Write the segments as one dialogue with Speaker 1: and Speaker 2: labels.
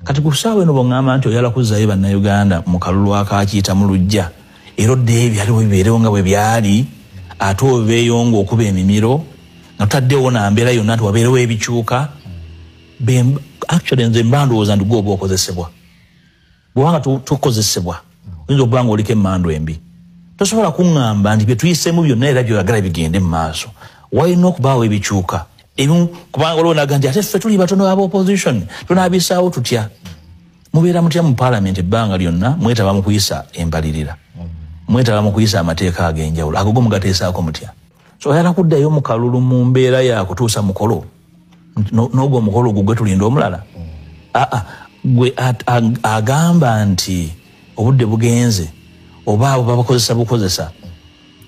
Speaker 1: kati kusaawe no bongamba nti oyala kuzzayo bannayuganda mu kalulu akakiyita mu lujja era oddeyo ebyaliwo bibeerewo nga bwe byali ate obeeyonga okuba emimiro nga tutaddewo nambeera yonna nti wabeerewo ebikyuka actually nze mbandowooza nti gwoba okozesebwa bwewanga tukozesebwa oyinza okuba nga oliko emmando embi tosobola kuŋŋamba nti bye tuyiseemu byonna era byoyagala bigende mu maaso walina okubaawo ebikyuka ebimu kubanga olwo naga nti ate ffe tuli batono aba opposition tunaabisaawo tutya mubeera mutya mu parliament ebbanga lyonna mwetaba mu kuyisa embalirira mwetaba mu kuyisa amateeka ag'enjawulo ago mugateesaako mutya so oyala kuddayo mu kalulu mu mbeera ya kutuusa mukolo n'ogwo omukolo ogwo gwe tulinda omulala gwe agamba nti obudde bugenze oba abo babakozesa bukozesa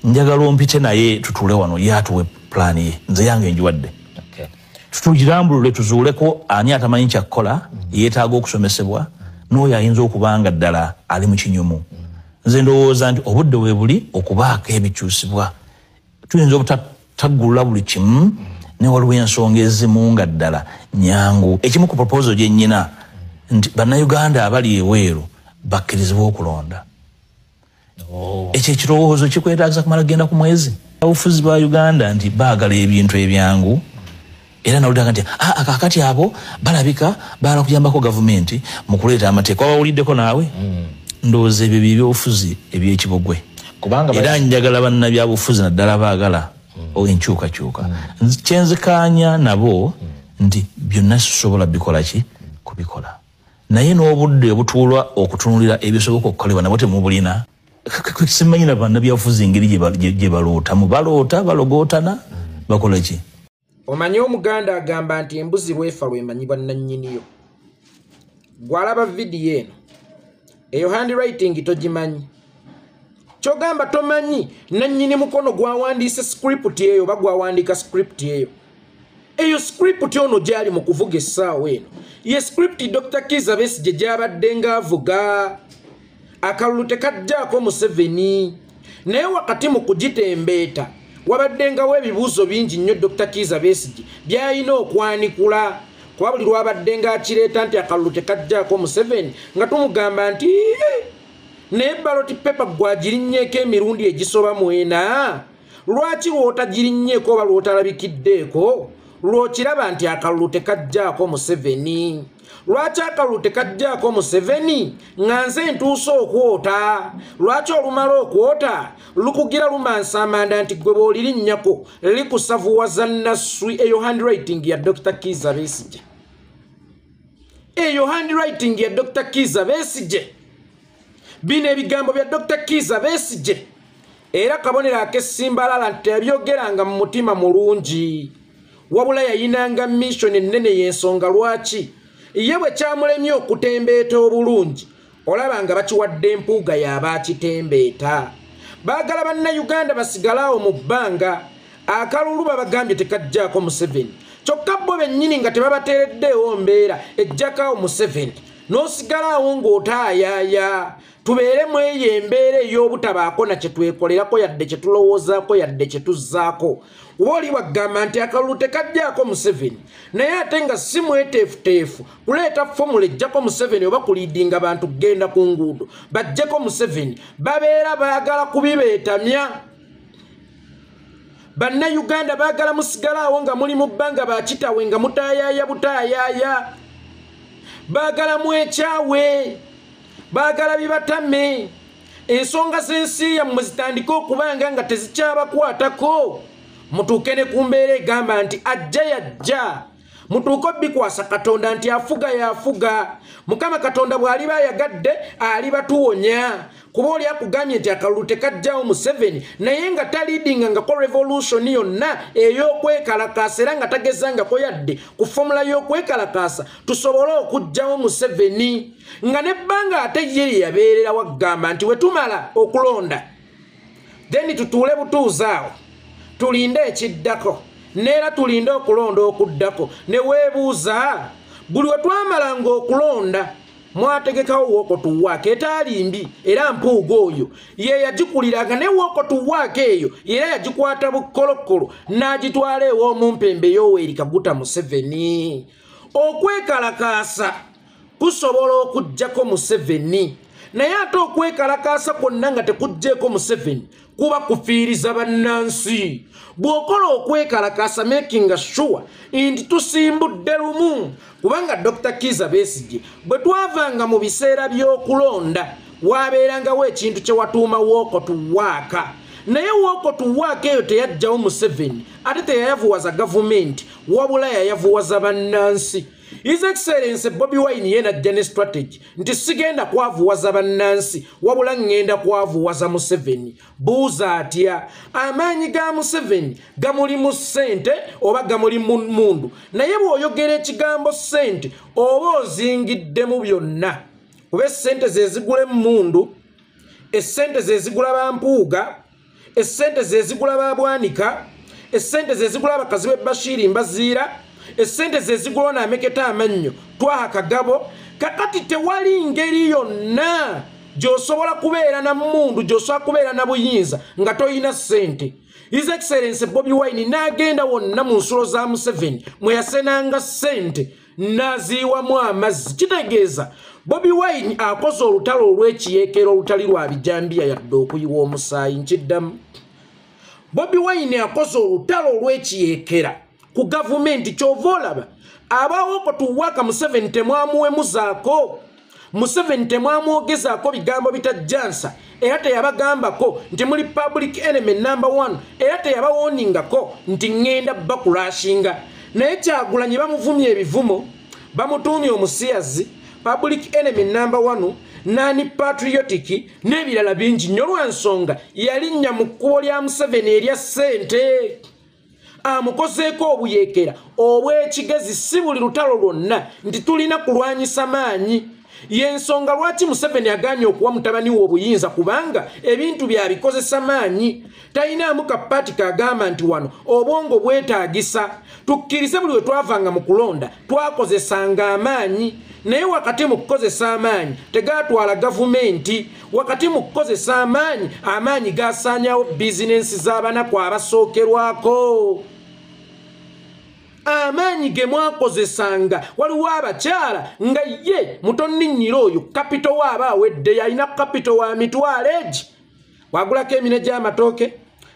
Speaker 1: njagala ompite naye tutuule wano ye atuwe pulaani ye nze yange njiwadde tutugirambulule tuzuuleko ani atamanyi kyakkola yeetaaga okusomesebwa n'oyo ayinza okubanga ddala ali mu kinyumu nze ndowooza nti obudde we buli okubaako ebikyusibwa tuyinza obutaggulula buli kimu ne waliwo ensonga ezimu nga ddala nyangu ekimu ku proposal gye nnyina nti bannayuganda abali eweeru bakkirizibwa okulonda ekyo ekirowoozo kikwetaagisa kumala kugenda ku mwezi abafuzi ba Uganda nti baagala ebintu ebyangu era nawulira nti akakati abo balabika baala kuyambako gavumenti mu kuleeta amateeka wawuliddeko naawe ndowooza ebyo by'obufuzi eby'ekibogwe era njagala bannabyabufuzi naddala baagala enkyukakyuka kyenzikaanya nabo nti byonna sisobola bikola ki kubikola naye n'obudde obutuulwa okutunulira ebisoboka okukolebwa nabo temubulina simanyi na bannabyabufuzi engeri gye balootamu baloota balogootana bakola ki
Speaker 2: omanyi omuganda agamba nti embuzi lwefa lwemanyibwa nannyiniyo gwalaba vidiyo eno eyo handwriting togimanyi kyogamba tomanyi nannyini mukono gwawandiise script eyo oba gwawandiika script eyo script ono gyali mu kuvuga essaawa eno ye script Dr. Kizza Besigye gyabadde ng'avuga akalulu tekajjaako Museveni naye wakati mu kugitembeeta wabadde ngawo ebibuuzo bingi nnyo Dr. Kizza Besigye byalina okwanikula kuba buli lwabadde ng'akireeta nti akalulu tekajjaako Museveni nga tumugamba nti naye ballot paper gwagirinnyeeko emirundi egisoba mwena lwaki lwotagirinnyeeko oba lwotalabikiddeeko lwokiraba nti akalulu tekajjaako Museveni lwaki akalulu tekajjaako Museveni nga nze ntuuse okwota lwaki olumala okwota lukugira lumansa amanda nti gwe boolirinnyako likusavuwaza nasswi eyo handwriting ya Dr. Kizza Besigye eyo handwriting ya Dr. Kizza Besigye bino ebigambo bya Dr. Kizza Besigye era kabonero ak'essimbalala nti yabyogeranga mu mutima mulungi wabula yayinanga mission ennene y'ensonga lwaki ye bwe kyamulemye okutembeeta obulungi olaba nga bakiwadde empuuga y'abaakitembeeta baagala bannayuganda basigalaawo mu bbanga akalulu babagambye tekajjaako Museveni kyokka bo bennyini nga tebabateereddeewo mbeera ejjakaawo Museveni n'osigalaawo ng'otaayaaya tubeeremu eyo embeera ey'obutabaako na kye twekolerako yadde kye tulowoozaako yadde kye tuzzaako woli wagamba nti akalulu tekajjaako Museveni naye ate nga si mweteefuteefu kuleeta fomula ejjako Museveni oba kuliidinga bantu kugenda ku nguudo bajjeko Museveni babeera baagala kubibeetamya bannayuganda baagala musigalaawo nga muli mu bbanga bakitawe nga mutaayaaya butaayaaya baagala mwekyawe baagala bibatame ensonga z'ensi yammwe zitandike okubanga nga tezikyabakwatako mutuuke ne ku mbeera egamba nti ajja yajja mutuuke bikwasa Katonda nti afuga yafuga Mukama Katonda bw'aliba ayagadde aliba tuwonya kuba oli akugambye nti akalulu tekajjawo Museveni naye nga taliidinga nga ko revolution yonna ey'okwekalakaasa era nga tagezangako yadde ku fomula y'okwekalakaasa tusobole okugjawo Museveni nga nebbanga ate ye yabeerera wagamba nti wetumala okulonda then tutuule butuuzaawo tulinde ekiddako neera tulinde okulonda okuddako ne weebuuza buli we twamalanga okulonda mwategekawo wookotuwaako etaali mbi era mpuuga oyo ye yagikuliraga ne wookotuwaako eyo era yagikwata bukkolokolo n'agitwala ew'omumpembe Yoweri Kaguta Museveni okwekalakaasa kusobola okujjako Museveni naye ate okwekalakaasa kwonna nga tekujjeeko Museveni kuba kufiiriza bannansi bw'okola okwekalakaasa making sure nti tusimbudde lumu kubanga Dr. Kizza Besigye bwe twavanga mu biseera by'okulonda waabeerangawo ekintu kye watuuma walk to work naye walk to work eyo teyajjawo Museveni ate teyayavuwaza gavumenti wabula yayavuwaza bannansi His Excellency Bobi Wine yena jane strategy nti sigenda kwavuwaza bannansi wabula ngenda kwavuwaza Museveni buuza atya amaanyi ga Museveni gamuli mu ssente oba gamuli mu mundu naye bw'oyogera ekigambo ssente oba ozingiddemu byonna kuba essente ze zigula emmundu essente ze zigula bampuuga essente ze zigula babwanika essente ze zigula abakazi b'e Bashiri Mbaziira essente ze zigula n'ameketa amannyo twaha Kagabo kakati tewali ngeri yonna gy'osobola kubeera na mundu gy'osobola kubeera na buyinza nga toyina ssente His Excellency Bobi Wine n'agenda wonna mu nsulo za Museveni mwe yasenanga ssente n'aziiwamu amazzi kitegeeza Bobi Wine akoze olutalo olw'ekiyeekero olutali lwa bijambiya yadde okuyiwa omusaayi nkiddamu Bobi Wine akoze olutalo olw'ekiyeekera ku gavumenti kyova olaba abawo tuwaka Museveni temwamuwemuzaako Museveni temwamwogezaako bigambo bitajjansa era teyabagambako nti muli public enemy number 1 era teyabawooningako nti ngenda bakulashinga naye Kyagulanyi bamuvumye ebivumo bamutuumye omusiyazi public enemy number 1 nani patriotic n'ebirala bingi nnyo lwansonga yalinnya mu kkubo lya Museveni erya ssente amukozeeko obuyeekera obw'ekigezi si buli lutalo lwonna nti tulina kulwanyisa maanyi y'ensonga lwaki Museveni agaanye okuwa mutabani we obuyinza kubanga ebintu byabikozesa maanyi talinamu kapaati kagamba nti wano obwongo bwetaagisa tukkirize buli we twavanga mu kulonda twakozesanga amaanyi naye wakati mu kukozesa amaanyi tegaatwala gavumenti wakati mu kukozesa amaanyi gasaanyawo bizinensi z'abanaku abasookerwako amaanyi ge mwakozesanga waliwo abakyala nga ye mutonninnyira oyo kapito waaba awedde yalina kapito wa mitwalo egi wagulako emine gy'amatooke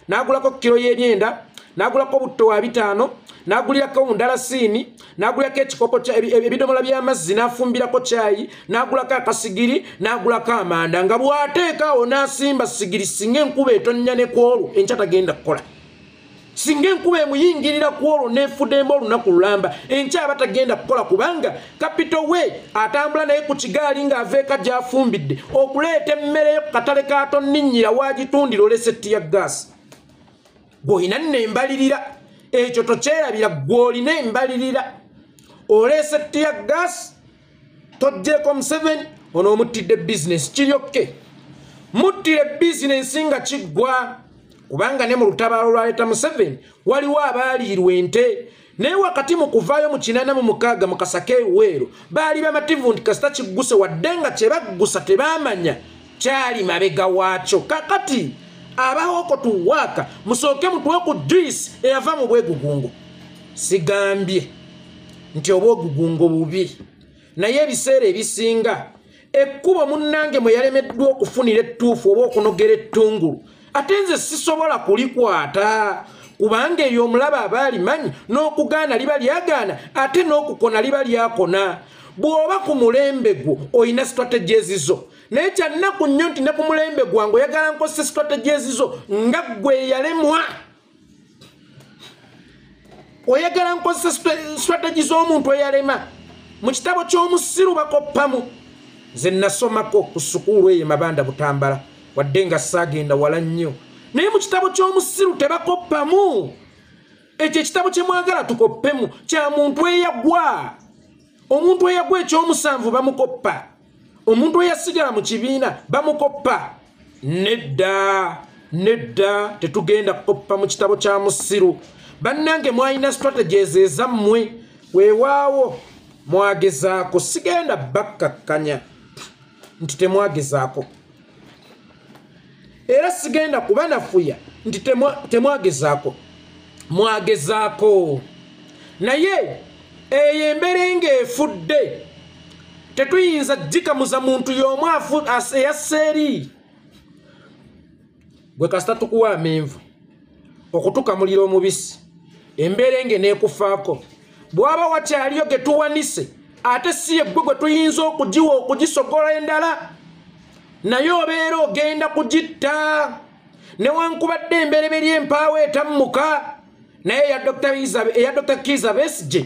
Speaker 2: n'agulako kiro y'eryenda n'agulako butto wa 5 n'agulirako mundalasiini n'agulirako ekikopo ebidomola by'amazzi n'afumbirako caayi n'agulako akasigiri n'agulako amanda nga bw'ateekaawo n'asimba sigiri singa enkuba etonnya ne kwolwo enkya tagenda kukola singa enkuba emuyingirira ku olwo n'efuddemba olunaku lulamba enkya aba tagenda kukola kubanga kapito we atambula naye ku kigaali ng'ava eka gy'afumbidde okuleeta emmere yo ku katale kaatonninnyira waagitundira oleseti ya gaasi gw'olina nno embalirira ekyo tokyerabira gw'olina embalirira oleseti ya gaasi togjeeko Museveni ono omuttidde bizinesi kiryokke muttire bizinesi nga kiggwa kubanga ne mu lutabaalo lwaleeta Museveni waliwo abaaliirwa ente naye wakati mu kuvaayo mu 86 mu Kasaka Eweero baali bamativu nti kasita kigguse wadde nga kye baggusa tebaamanya kyali mabega waakyo kakati abawooko tuwaaka musooke mutuwe ku juice eyava mu bwegugungo sigambye nti obwegugungo bubi naye ebiseera ebisinga ekkubo munnange mwe yalemeddwa okufunira ettuufu oba okunogera ettungulu ate nze sisobola kulikwata kubanga eyo omulaba aba alimanyi n'okugaana liba lyagaana ate n'okukona liba lyakona bw'oba ku mulembe gwo oyina strategies zo naye kyannaku nnyo nti ne ku mulembe gwange oyagala nkozese strategies zo nga ggwe yalemwa oyagala nkozese strategies z'omuntu eyalema mu kitabo ky'omusiru bakoppamu nze nasomako ku sukulu eyo Mabanda Butambala wadde nga saagenda wala nnyo naye mu kitabo ky'omusiru tebakoppamu ekyo ekitabo kye mwagala tukoppemu kya muntu eyagwa omuntu eyagwa ekyomusanvu bamukoppa omuntu eyasigala mu kibiina bamukoppa nedda tetugenda kukoppa mu kitabo kya musiru bannange mwalina strategies ezammwe weewaawo mwagezaako sigenda bakkakkanya nti temwagezaako era sigenda kuba nafuya nti temwagezaako mwagezaako naye eyo embere ng'efudde tetuyinza jikamuza muntu y'omu eyaseeri gwe kasita tukuwa amenvu okutukamulira omubisi emberenge neekufaako bw'aba wakyaliyo ge tuwanise ate si yeggwe gwe tuyinza okugiwa okugisogola endala naye obeera ogenda kugitta newankubadde embereberye empaawo etammuka naye eya Dr. Kizza Besigye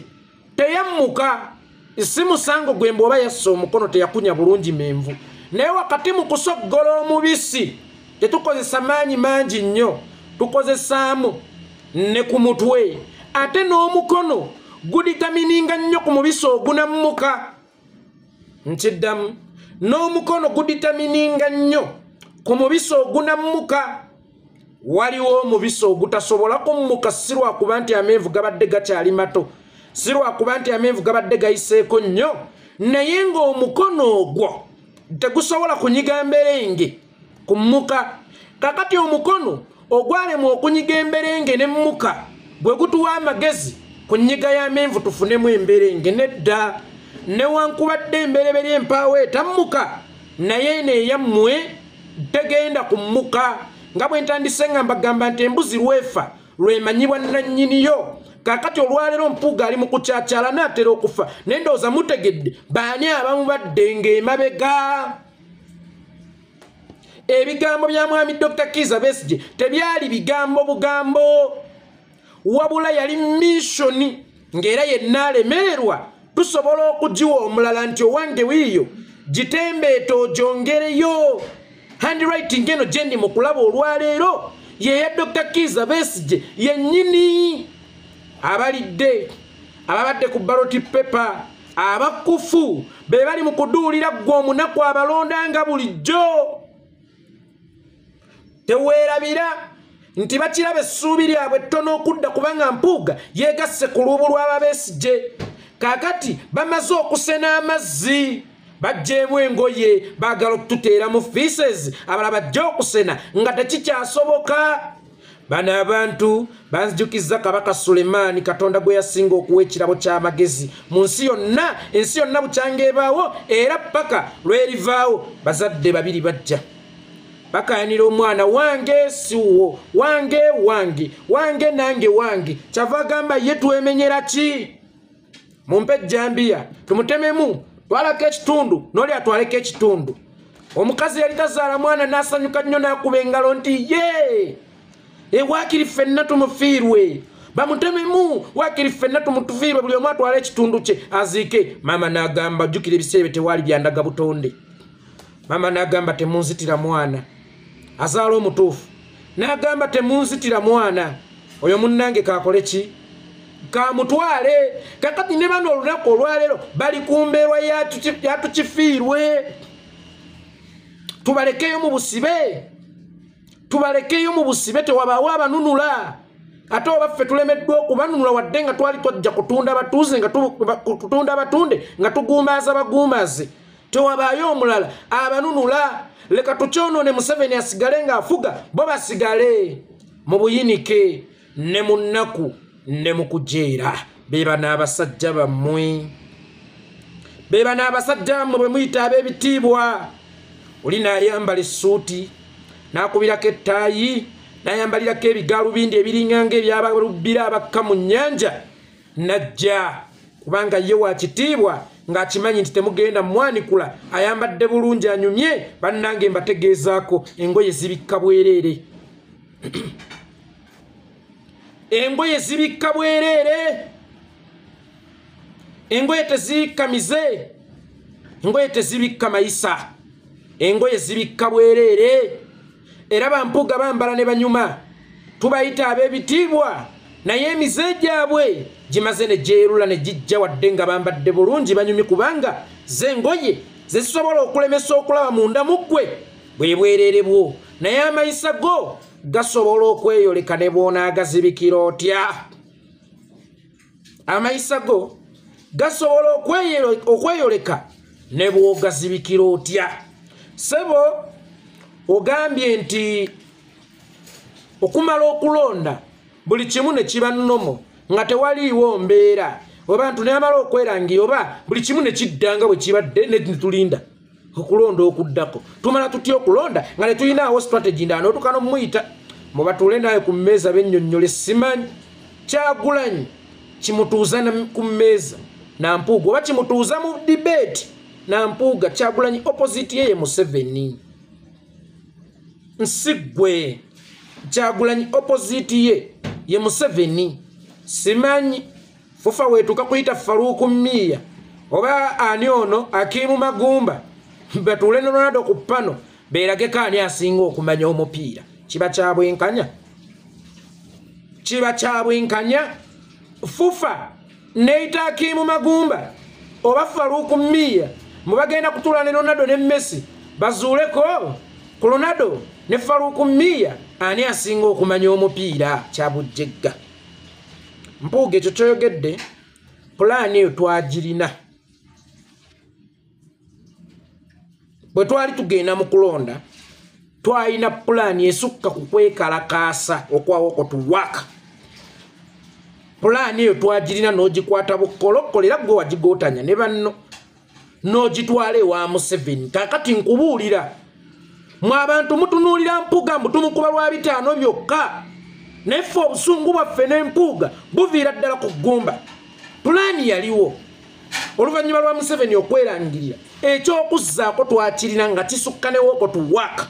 Speaker 2: teyammuka si musango gwe mbwoba yassa omukono teyakunya bulungi menvu naye wakati mu kusogola omubisi tetukozesa maanyi mangi nnyo tukozesaamu ne ku mutwe ate n'omukono guditamininga nnyo ku mubisi ogunammuka nkiddamu n'omukono guditamininga nnyo ku mubisi ogunammuka waliwo omubisi ogutasobola kummuka si lwakuba nti amenvu gabadde gakyali mato si lwakuba nti amenvu gabadde gayiseeko nnyo naye ng'omukono ogwo tegusobola kunyiga mberenge kummuka kakati omukono ogwalemu okunyiga emberenge nemmuka bwe gutuwa amagezi ku nnyiga y'amenvu tufunemu emberenge nedda newankubadde embereberye empaawo etammuka naye neeyammwe tegenda kummuka nga bwe ntandise nga mbagamba nti embuzi lwefa lwemanyibwa nannyiniyo kakati olwaleero mpuuga ali mu kukyaakyala n'atera okufa naye ndowooza mutegedde baani abamubadde ng'emabega ebigambo bya mwami Dr. Kizza Besigye tebyali bigambo bugambo wabula yali missoni ng'era yenna alemererwa tusobola okugiwa omulala nti owange wiiyo gitembeeta ogyongereyo handwriting eno gye ndi mu kulaba olwaleero yeya Dr. Kizza Besigye yennyini abalidde ababadde ku ballot paper abakufu be bali mu kuduulira gwe omunaku abalonda nga bulijjo teweerabira nti bakiraba essuubi lyabwe ttono okudda kubanga mpuuga yeegasse ku lubu lw'ababesigye kaakati bamaze okusena amazzi bajjeemu engoye baagala okututeera mu feeses abala bajje okusena nga tekikyasoboka bano abantu banzijukizza kabaka Sulemaani katonda gwe yasinga okuwa ekirabo ky'amagezi mu nsi yonna ensi yonna bukyanga ebaawo era paka lwerivaawo bazadde babiri bajja bakayanira omwana wange siwo wange nange wange kyava agamba ye twemenyera ki mumpe ejjambiya tumutememu twalako ekitundu n'oli atwaleko ekitundu omukazi yali tazaala mwana n'asanyuka nnyo n'akuba engalo nti ye waakiri ffenna tumufiirwe bamutememu waakiri ffenna tumutufiirwe buli omu atwala ekitundu kye aziike maama n'agamba jjukira ebiseera tewaali byandaga butonde maama n'agamba temunzitira mwana azaala omutuufu n'agamba temunzitira mwana oyo munnange kaakole ki kamutwale kakati ne bano olunaku olwaleero bali ku mbeerwa yatukifiirwe tubalekeyo mu busibe tewabaawo abanunula ate obaffe tulemeddwa okubanunula wadde nga twali twajja kutunda abatunde nga tugumbaaza bagumbaaze tewabaayo omulala abanunula leka tukyonoone Museveni asigale ng'afuga bo basigale mu buyinike ne mu nnaku ne mu kujeera beba n'abasajja bammwe bwe muyita ab'ebitiibwa oli n'ayambala essuuti n'akubirako ettaayi n'ayambalirako ebigaalubindi ebiringanga ebyabalubbira abakka mu nnyanja najja kubanga ye wa kitiibwa ng'akimanyi nti temugenda mwanikula ayambadde bulungi anyumye bannange mbategeezaako engoye zibikka bwereere engoye zibikka bwereere engoye tezibikka mize engoye tezibikka mayisa engoye zibikka bwereere era bampuuga bambala ne banyuma tubayita ab'ebitiibwa naye emize gyabwe gimaze ne gyerula ne gijja wadde nga bambadde bulungi banyumi kubanga z'engoye zezisobola okulemesa okulaba munda mu ggwe bwe bwereere bwo naye amayisa go gasobola okweyoleka ne bw'onaagazibikira otya amayisa go gasobola okweyoleka ne bw'ogazibikira otya sebo ogambye nti okumala okulonda buli kimu ne kiba nnomo nga tewaliiwo mbeera Obantu ne amala okwerangira oba buli kimu ne kiddanga bwe kibadde ne tulinda okulonda okuddako. Tumala tutya okulonda nga ne tulinaawo strategy ndala n'otuuka n'omuyita mu batuule naye ku mmeeza bennyonnyole simanyi Kyagulanyi kimutuuza ku mmeeza Nampuuga oba kimutuuza mu debate Nampuuga Kyagulanyi opposite ye Museveni. Nsigwe Kyagulanyi opposite ye Museveni. Simanyi fufa wetuka kuyita Faruku Mmiya oba ani ono Akimu Magumba batuule ne Ronaldo ku pano beerageko ani asinga okumanya omupiira. Kiba kyabwenkanya fufa neita Akimu Magumba oba Faruku Mmiya mubagenda kutula ne Ronaldo ne Messi bazuuleko ku Ronaldo ne Faruku Mmiya ani asinga okumanya omupiira. Kyabujjegga Mpuuga ekyo kyoyogedde pulaani eyo twagirina bwe twali tugenda mu kulonda twalina pulaani esukka ku kwekalakaasa okwawoko tuwaka. Pulaani eyo twagirina n'ogikwata bukolokolo era gwe wagigootanya ne banno n'ogitwala ewa Museveni. Kaakati nkubuulira mwe abantu mutunuulira Mpuuga mutumukuba lwa 5 byokka neffe obusungu bwaffe n'Empuuga buviira ddala ku ggumba. Pulaani yaliwo oluvannyuma lwa Museveni okwerangirira ekyokuzzaako twakirina nga kisukka ne woko tuwaka.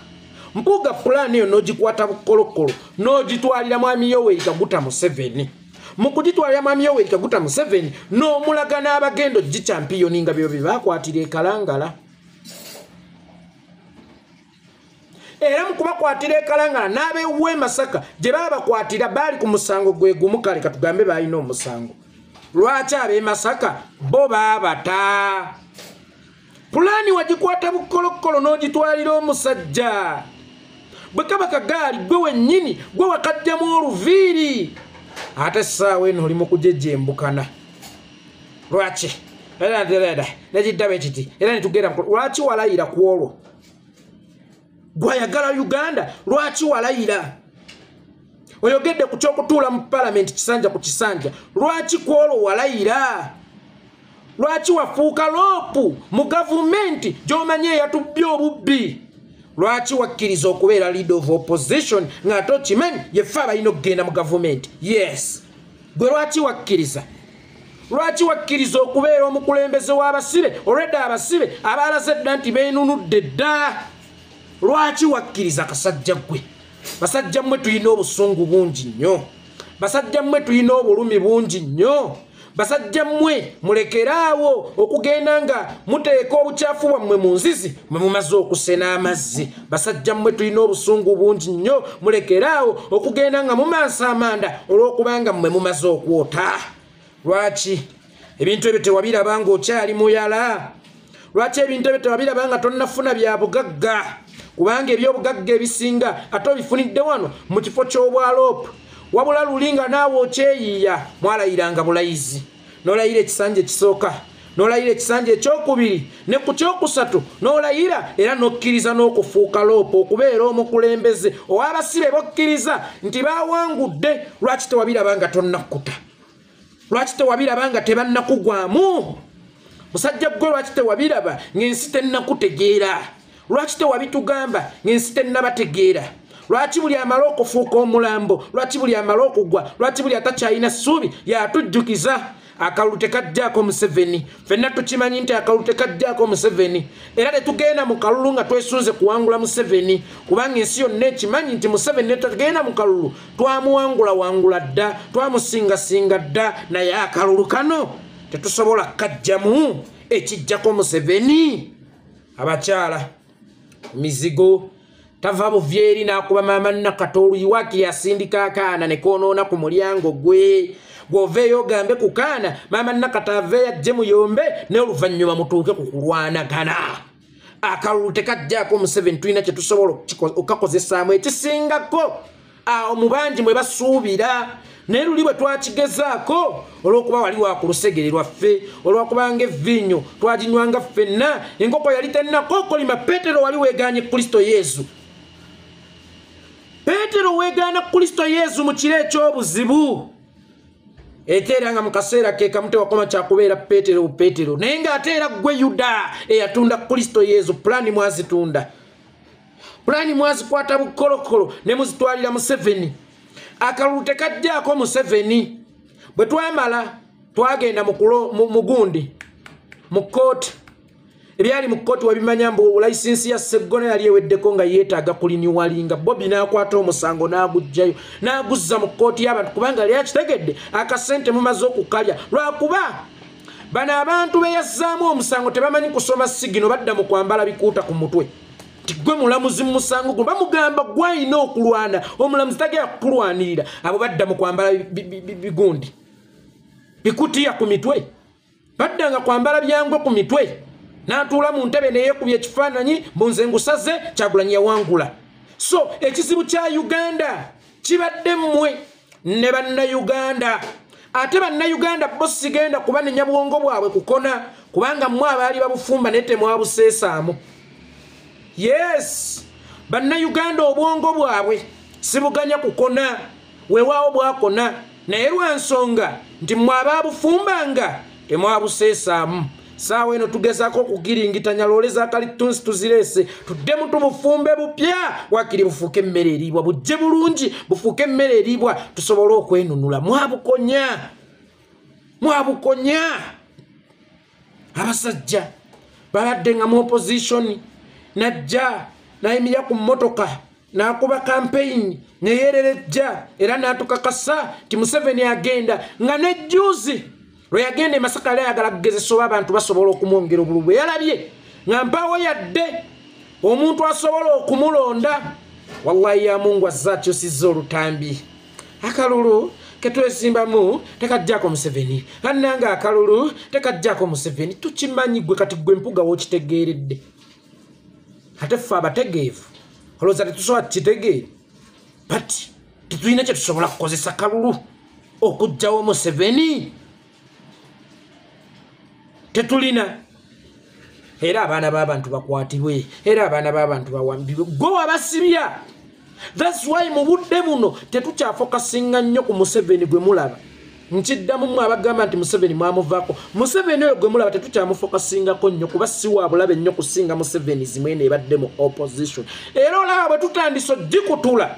Speaker 2: Mpuuga pulaani eyo n'ogikwata bukolokolo n'ogitwalira mwami Yoweri Kaguta Museveni. Mu kugitwalira mwami Yoweri Kaguta Museveni n'omulaga n'abagendo gichampiyoni nga byo baakwatira e Kalangala. Era mu kubakwatira e Kalangala n'ab'e Masaka gye baabakwatira baali ku musango gwe gumu. Kale katugambe baalina omusango. Lwaki ab'e Masaka bo baabata? Pulaani wagikwata bukolokolo n'ogitwalira omusajja. Bwe kaba kagaali gwe wennyini gwe wakajjamu oluviiri. Ate essaawa eno oli mu kujejjembukana. Lwaki? Era negiddabe kiti era netugenda lwaki walayira ku olwo? Gwayagala Uganda lwaki walayira? Oyogedde ku kyokutuula mu parliament kisanja ku kisanja lwaki ku olwo walayira? Lwaki wafuuka loopu mu gavumenti gy'omanye eyatubbye obubbi? Lwaki wakkiriza okubeera leader of opposition nga ate okimanyi yeffe abalina okugenda mu gavumenti? Yes, gwe lwaki wakkiriza? Lwaki wakkiriza okubeera omukulembeze w'abasibe olwedda abasibe abaalaze dda nti beenunudde dda? Lwaki wakkiriza kasajja gwe? Basajja mmwe tulina obusungu bungi nnyo. Basajja mmwe tulina obulumi bungi nnyo. Basajja mmwe mulekeraawo okugenda nga muteeka obukyafu bwammwe mu nzizi mwe mumaze okusena amazzi. Basajja mmwe tulina obusungu bungi nnyo. Mulekeraawo okugenda nga mumansa amanda olw'okubanga mmwe mumaze okwota. Lwaki ebintu ebyo tewabiraba ng'okyali muyala? Lwaki ebintu ebyo tewabiraba nga tonnafuna bya bugagga? Kubanga ebyobugagga ebisinga ate obifunidde wano mu kifo ky'obwaloopu. Wabula lulinga naawe okyeyiiya mwalayiranga bulayizi. N'olayira ekisanja ekisooka, n'olayira ekisanja ekyokubiri, ne ku kyokusatu n'olayira era n'okkiriza n'okufuuka loopu okubeera omukulembeze ow'abasibe bokkiriza nti baawangudde. Lwaki tewabiraba nga tonnakkuta? Lwaki tewabiraba nga tebannakugwamu? Musajja gwe lwaki tewabiraba ng'ensi tennakutegeera? Lwaki tewabitugamba ng'ensi tennabategeera? Lwaki buli amala okufuuka omulambo? Lwaki buli amala okugwa? Lwaki buli atakyalina ssuubi yatujjukiza? Akalulu tekajjaako Museveni. Ffenna tukimanyi nti akalulu tekajjaako Museveni. Era tetugenda mu kalulu nga twesunze kuwangula Museveni. Kubanga ensi yonna ekimanyi nti Museveni netugenda mu kalulu twamuwangula dda, twamusingasinga dda, naye akalulu kano tetusobola kajjamu ekijjako Museveni. Abakyala mizigo tava buvyeri n'akuba maama Nakatoolu yiwaki yasindika akaana ne koonoona ku mulyango gwe. Gwoveeyo ogambe ku kaana maama Nakataava ajje muyombe ne oluvannyuma mutuuke ku kulwanagana. Akalulu tekajjaako Museveni. Tulina kye tusobola okakozesaamu ekisingako awo mu bangi mwe basuubira. Naye luli bwe twakigezaako olw'okuba wali wa ku lusegere lwaffe, olw'okubanga evvinnyo twaginywanga ffenna, enkoko yali tennakookolima. Peetero wali weegaanye Kristo Yesu. Peetero weegaana Kristo Yesu mu kiro eky'obuzibu. etera nga mukasera ke kamute wakoma cha kubeera Petero naye nga atera gwe Yuda eyatunda Kristo Yesu plani mwazitunda plani mwazikwata bukolokolo ne muzitwalira Museveni akalulu tekajjaako Museveni bwe twamala twagenda mugundi mu kooti ebyali mu kooti wabimanya mbu license ya Sseggona yali eweddeko nga yeetaaga kuliniwalinga Bobby n'akwata omusango n'agujjayo n'aguzza mu kooti y'abantu kubanga yali akitegedde akasente mumaze okukalya lwakuba bano abantu beyazzaamu omusango tebamanyi kusoma sigino badda mu kwambala bikuuta ku mutwe tigwe mulamuzi musango gwe bamugamba gwayina okulwana omulamuzi tagenda kukulwanirira abo badda mu kwambala bigundi bikutiya ku mitwe baddanga kwambala byangwe ku mitwe n'atuula mu ntebe neyeekubya ekifaananyi mbunze ngusaze Kyagulanyi yawangula so ekizibu kya Uganda kibadde mmwe ne bannayuganda ate bannayuganda bo sigenda kubanenya bwongo bwabwe kukona kubanga mmwe abaali babufumba naye temwabuseesaamu yes bannayuganda obwongo bwabwe sibuganya kukona weewaawo bwakona naye lwa nsonga nti mmwe abaabufumbanga temwabuseesaamu saawa eno tugezaako okugiringitanya looleza akali tunsi tuzireese tuddemu tubufumbe bupya wakiri bufuuke emmere eriibwa bujje bulungi bufuuke emmere eriibwa tusobole okwenunula mwabukonya abasajja babadde nga mu opposition najja nayimirira ku mmotoka n'akuba campaign neyeererejja era n'atukakasa ti Museveni agenda nga nejjuuzi lwe yagenda Masaka yali ayagala kugezesa oba abantu basobola okumwongera obululu bwe yalabye nga mpaawo yadde omuntu asobola okumulonda wallahi ya Mungu azzakyusizza olutambi akalulu ketwesimbamu tekajjako Museveni annanga akalulu tekajjako Museveni tukimanyi gwe kati gwe mpuga wokitegeeredde ate ffe abategeevu olowooza tetusobola tukitegeere but tetulina kye tusobola kukozesa kalulu okuggyawo Museveni tetulina era abaana b'abantu bakwatibwe era abaana b'abantu bawambibwe gwe wabasibya that's why mu budde buno tetukyafokasinga nnyo ku Museveni gwe mulaba nkiddamu mmwe abagamba nti Museveni mwamuvaako Museveni oyo gwe mulaba tetukyamufokasingako nnyo kuba si wa bulabe nnyo kusinga Museveni zimwene ebadde mu opposition era olaba bwe tutandise oggikutula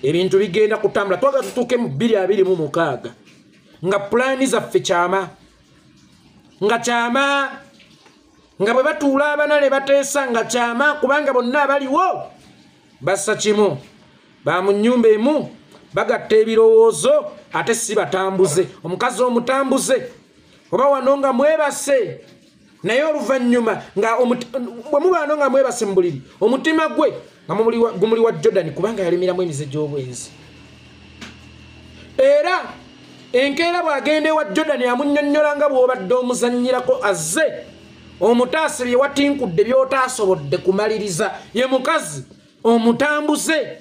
Speaker 2: ebintu bigenda kutambula twagala tutuuke mu 2026 nga pulaani zaffe kyama nga bwe batuula abana ne bateesa nga kyama kubanga bonna abaliwo bassa kimu ba mu nnyumba emu bagatta ebirowoozo ate si batambuze omukazi omutambuze oba wano nga mwebase naye oluvannyuma nga bwe muba wano nga mwebase mu buliri omutima gwe nga gumuli wa Jordan kubanga yalimiramu emize gy'obwenzi era enkeera bw'agenda ewa Jordan amunnyonnyola nga bw'obadde omuzannyirako azze omutaasi bye watinkudde by'otaasobodde kumaliriza ye mukazi omutambuze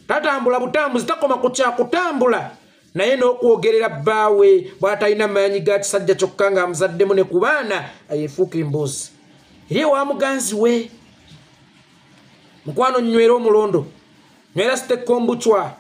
Speaker 2: tatambula butambuzi takoma ku kyakutambula naye n'okwogerera bbaawe bw'atalina maanyi ga kisajja kyokka ng'amuzaddemu ne ku baana ayefuuka emboozi eri ewa muganzi we mukwano nywera omulondo nywera sitekombucwa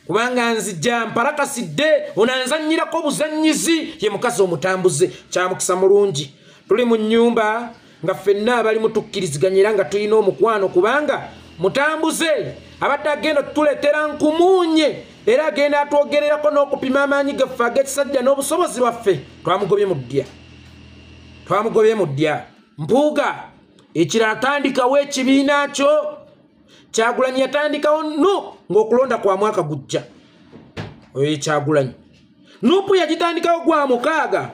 Speaker 2: kubanga nzija mpalakasidde onanzannyirako buzannyizi ye mukazi omutambuze kyamukisa mulungi tuli mu nnyumba nga ffenna abali mutukkiriziganya era nga tulina omukwano kubanga mutambuze abadde agenda tutuleetera nkumuunye era agenda atwogererako n'okupima amaanyi gaffe ag'ekisajja n'obusobozi bwaffe twamugobye mu ddya mpuuga ekirala tandikawo ekibiina kyo Kyagulanyi yatandikawo ng'okulonda kwa mwaka gujja oyo Kyagulanyi Nuupu yagitandikawo gwa mukaaga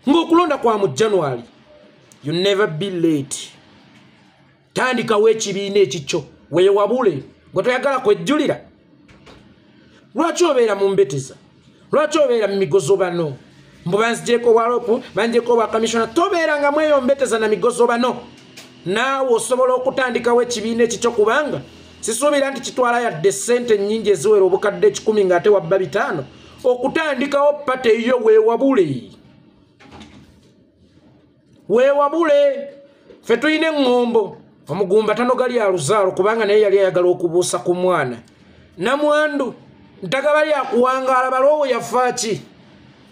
Speaker 2: ng'okulonda kwa mu January. You never be late. Tandikawo ekibiina ekikyo weewabule gwe toyagala kwejjulira. Lwaki obeera mu mbeteza? Lwaki obeera mu migozobano? Mbu banzijeko walopu banjeko wa kamishona tobeera nga mweyo mbeteza na migozobano. Naawe osobola okutandikawo ekibiina ekikyo kubanga sisuubira nti kitwala yadde ssente nnyingi eziwera obukadde 10 ng'ate wabba 5 okutandikawo pate eyo weewabule. Weewabule ffe tulina eŋŋombo omugumba tanogali ya luzaalo kubanga naye yali ayagala okubuusa ku mwana. Namwandu ntagaba lya kuwangaala baloowo yafaaki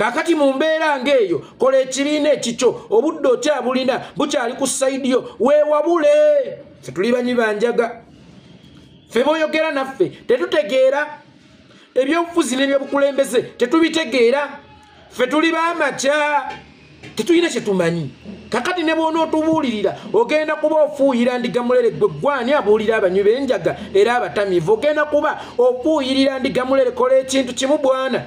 Speaker 2: kakati mu mbeera ng'eyo kola ekibiina ekikyo obudde okyabulina bukyali ku sayidiyo weewabule ffe tuli banyi banjaga ffe boyogera naffe tetutegeera ebyobufuzi n'ebyobukulembeze tetubitegeera ffe tuli b'amakya tetulina kyetumanyi kakati ne bwona otubuulirira ogenda kuba ofuuyira ndigamulere gwe gwani abuulira abanywi b'enjaga era abatamiivu ogenda kuba ofuuyirira ndigamulere kola ekintu kimu bwana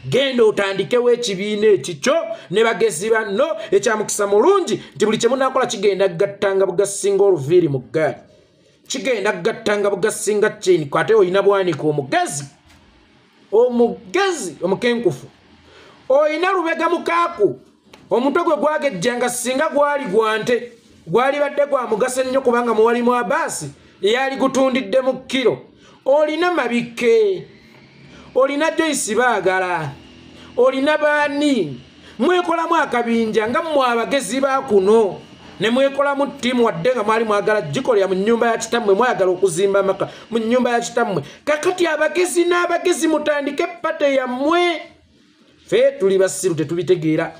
Speaker 2: genda otandikewo ekibiina ekikyo ne bagezi banno ekyamukisa mulungi nti buli kyemunakola kigenda gattanga bugasinga oluviiri mu ggaali kigenda gattanga bugasinga kyeni kwate olina bwanika omugezi omukenkufu olina lubega mukaaku omutwe gwe gwagejjanga singa gwali gwante gwali badde gwa mugaso ennyo kubanga muwalimu abaasi eyali gutundidde mu kiro olina mabike olina Joyce baagala olina baani mwekolamu akabinja nga mmwe abagezi bakuno ne mwekolamu ttiimu wadde nga mwali mwagala gikolera mu nnyumba ya kitammwe mwagala okuzimba amaka mu nnyumba ya kitammwe kakati abagezi n'abagezi mutandike pate yammwe ffe tuli basiru tetubitegeera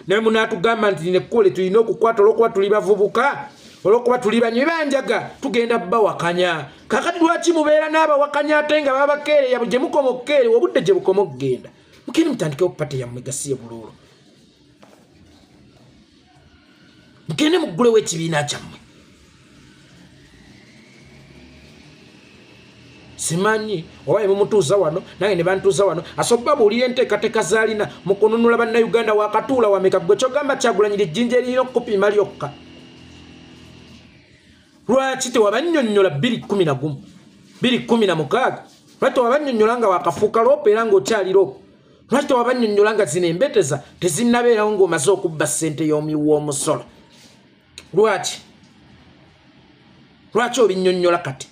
Speaker 2: naye munaatugamba nti nekkole tulina okukwata olwokuba tuli bavubuka olwokuba tuli banywi banjaga tugenda bawakanya kakati lwaki mubeera n'abawakanya ate nga babakeereya gye mukoma okukeere obudde gye bukoma okugenda mukiri mutandike okupate yammwe gasiye buluulo mugende muggulewo ekibiina kyammwe simanyi oba emumutuuza wano nange ne bantuuza wano asobola babuulira enteekateeka zaalina mu kununula bannayuganda wakatuula wameka gwe kyogamba Kyagulanyi lijjinja erina okukupiima lyokka lwaki tewabannyonnyola 2011 2016 lwaki tewabannyonnyola nga wakafuuka loopa era ng'okyali loopa lwaki tewabannyonnyola nga zino embeteza tezinnabeerawo ng'omaze okubba ssente y'omusolo lwaki obinnyonnyola kati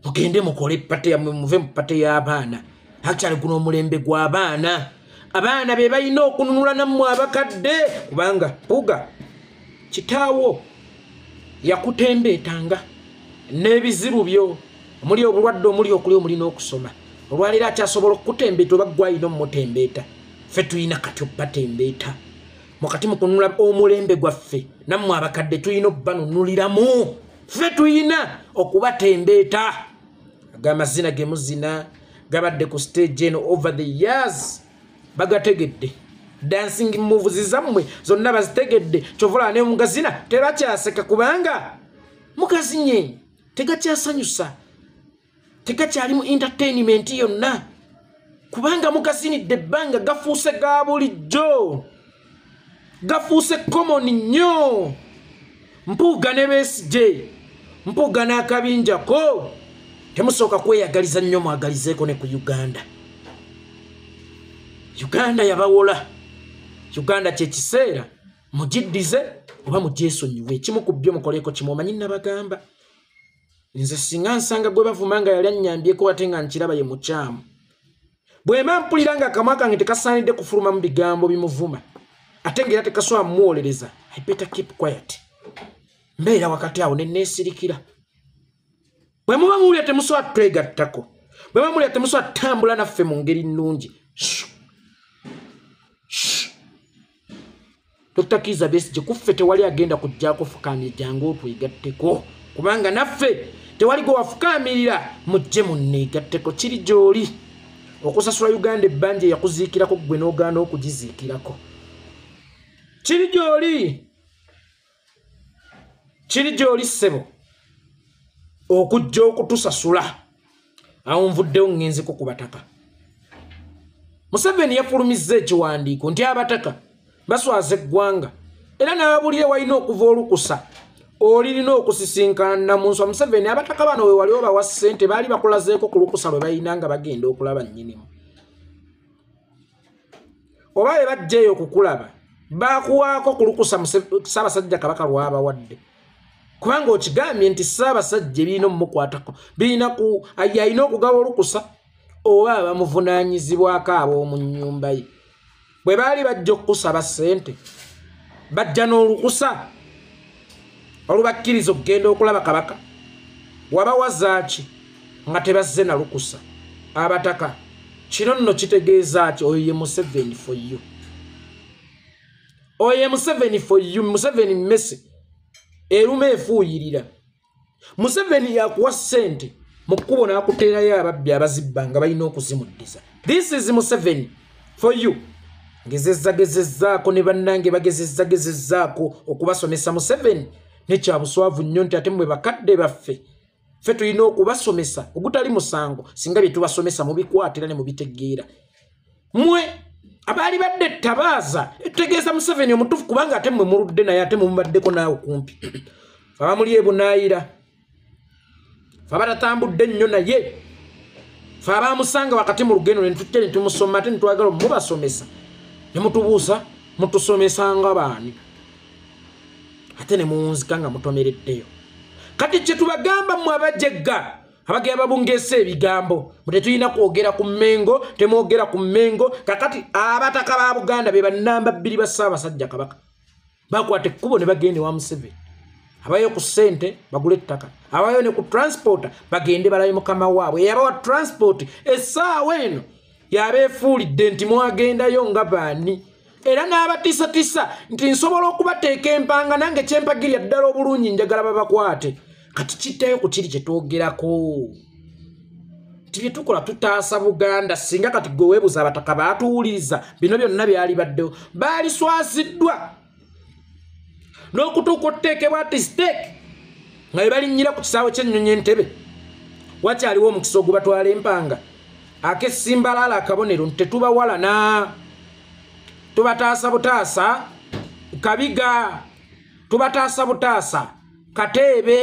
Speaker 2: mugende mukole pate yammwe muve mu pate y'abaana akyali guno omulembe gw'abaana abaana be balina okununula nammwe abakadde kubanga puga kitaawo yakutembeetanga n'ebizibu byo omuli obulwadde omuli okuli omulina okusoma olwaleero akyasobola okukutembeeta oba gwalina omumutembeeta ffe tulina kati okubatembeeta mukati mukununula omulembe gwaffe nammwe abakadde tulina okubanunuliramu ffe tulina okubatembeeta ag'amazina ge muzina gabadde ku stage eno over the years bagategedde dancing moves zammwe zonna bazitegedde kyovula ne mugazina tebakyaseka kubanga mugazinye tegakyasanyusa tegakyali mu entertainment yonna kubanga mugazinidde ebbanga gafuuse ga bulijjo gafuuse common nnyo mpuuga ne Besigye mpuuga n'akabinjako temusooka kweyagaliza nnyo mwagalizeeko ne ku Uganda yabawola Uganda kyekiseera mugiddize oba mugyesonyiwe ekimu ku byo mukoleeko kimu omanyi nabagamba nze singa nsanga gwe bavuma nga yali annyambyeko ate nga nkiraba ye mukyamu bwe mba mpulira nga akamwa kange tekasaanidde kufuluma mu bigambo bimuvuma ate ng'era tekasobola mumuwolereza I better keep quiet mbeera wakati awo nenneesirikira bwe muba muwulira temusobola twegattako bwe muba muwulira temusobola tambula naffe mu ngeri nnungi Dr. Kizza Besigye kuffe tewali agenda kujjaako fukaamye jangu otwegatteko kubanga naffe tewali gwe wafukaamirira mujje munneegatteko kiri gy'oli okusasula Uganda ebbanja eyakuziikirako gwe n'ogaana okugiziikirako kiri gy'oli ssebo okujja okutusasula awo nvuddewo ngenzeko ku bataka Museveni yafulumizza ekiwandiiko nti abataka baswaza eggwanga era n'ababulire walina okuva olukusa olirina okusisinkana mu nswa Museveni abataka bano we wali obawa ssente baali bakulazeeko ku lukusa lwe balina nga bagenda okulaba nnyinimu oba be bajjaeyo okukulaba bakuwaako ku lukusa Ssaabasajja Kabaka lwabawadde kubanga okigambye nti Ssaabasajja birina omumukwatako yalina okugaba olukusa oba abamuvunaanyizibwako ab'omu nnyumba ye bwe baali bajja okukusaba ssente bajja n'olukusa olubakkiriza okugenda okulaba kabaka wabawazaaki nga tebazze na lukusa abataka kino nno kitegeeza ki oyo ye Museveni for you. Oyo ye Museveni for you. Museveni mmese eruma efuuyirira. Museveni yakuwa ssente mu kkubo n'akuteerayo ababbi abazibba nga balina okuzimuddiza. This is Museveni for you. Gezezzaako ne bannange bagezezzaako okubasomesa Museveni nekya buswavu nnyo nti ate mmwe bakadde baffe ffe tulina okubasomesa ogutali musango singa bye tubasomesa mubikwatira ne mubitegeera. Mmwe abaali badde ttabaaza etutegeeza Museveni omutuufu kubanga ate mmwe muludde naye ate mumubaddeko naawe kumpi. Abamuli ebunaayira fe abatatambudde nnyo naye fe abaamusanga wakati mu lugendo ne tujja ne tumusoma ate ne twagala mubasomesa ne mutubuusa mutusomesanga baani ate ne muwunzika nga mutomereddeyo. Kati kye tubagamba mmwe abajegga abagenda babungeesa ebigambo mute tulina kwogera ku Mmengo temwogera ku Mmengo. Kakati abataka ba Buganda be bannamba 2 ba Ssaabasajja Kabaka bakwata ekkubo ne bagende wa Museveni. Abayo ku ssente bagule ettaka, abayo ne ku transport bagende balabe mukama waabwe yabawa transport essaawa eno yabeefuulidde nti mwagendayo nga baani. Era n'abatiisatiisa nti nsobola okubateeka empanga nange kyempagirya ddala obulungi njagala babakwate. Kati kittayo ku kiri kye twogerako nti bye tukola tutaasa Buganda. Singa kati gwe weebuza abataka baatuwuliriza bino byonna byali baddewo baali swasiddwa n'okutuuka otuteekebwa ati steeki nga bwe balinnyira ku kisaawe ky'ennyonyi Entebbe. Wakyaliwo omukisa ogubatwala empanga ak'essimbalala akabonero nti tetubawalana tubataasa butaasa Kabiga tubataasa butaasa Kateebe.